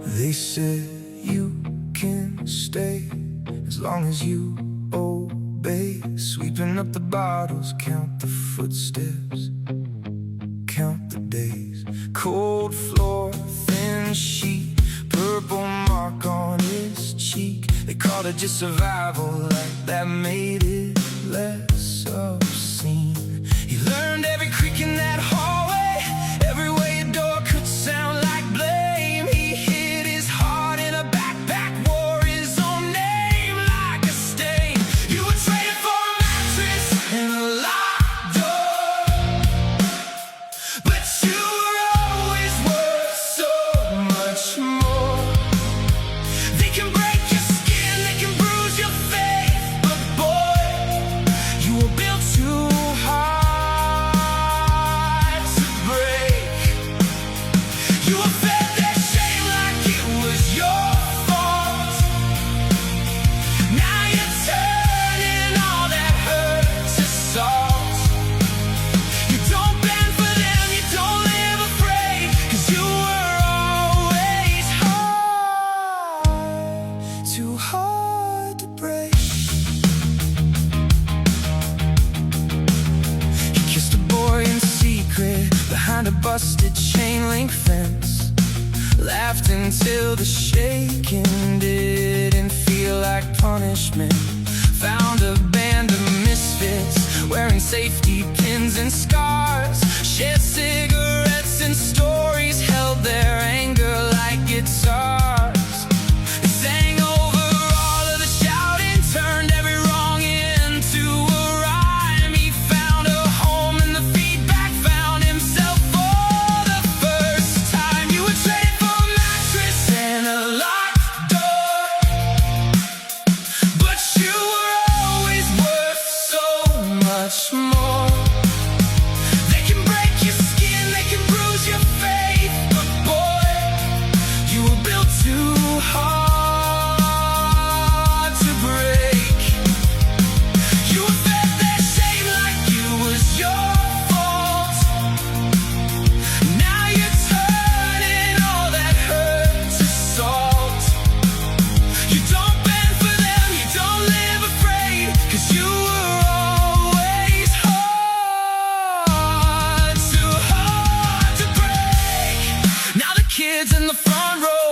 They said you can stay as long as you obey. Sweeping up the bottles, count the footsteps, count the days. Cold floor, thin sheet, purple mark on his cheek. They called it just survival, like that made it less obscene. He learned every creak in that hallway, every way a door could sound like blame. He hid his heart in a backpack, wore his own name like a stain. You were traded for a mattress and a locked door, but you were always worth so much more. They can break your skin, they can bruise your faith, but boy, you were built too hard to break. You were fed their shame like it was your fault. Now you're turning all that hurt to salt. You don't bend for them, you don't live afraid, 'cause you were always hard, too hard to break. He kissed a boy in secret behind a busted chain link fence, laughed until the shaking didn't feel like punishment. Found a band of misfits wearing safety pins and scars, shared cigarettes and stories, held their anger like guitars. They sang over all of the shouting, turned every wrong into a rhyme. He found a home in the feedback, found himself for the first time. You were traded for a mattress and a locked door, but you were always worth so much more. They can break your skin, they can bruise your faith, but boy, you were built too hard to break. You were fed their shame like it was your fault. Now you're turning all that hurt to salt. You don't bend for them, you don't live afraid, 'cause you were always hard, too hard to break. Now the kids in the front row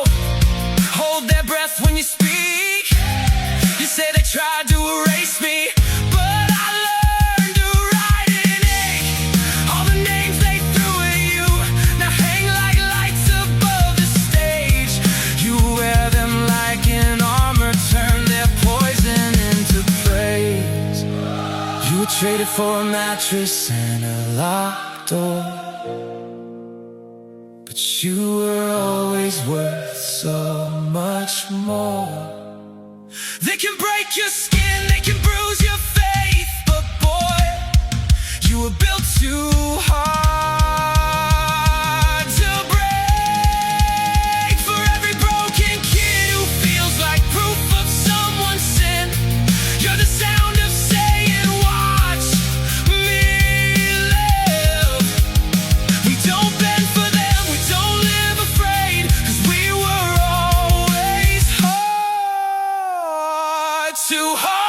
hold their breath when you speak. You say they tried to erase me, but I learned to write in ink. All the names they threw at you now hang like lights above the stage. You wear them like an armor, turn their poison into praise. You were traded for a mattress and a locked door, but you were always worth so much more. They can break your skin, they can bruise your faith, but boy, you were built too hard to break. For every broken kid who feels like proof of someone's sin, you're the sound of saying, watch me live. We don't bend for them, we don't live afraid, 'cause we were always hard, too hard.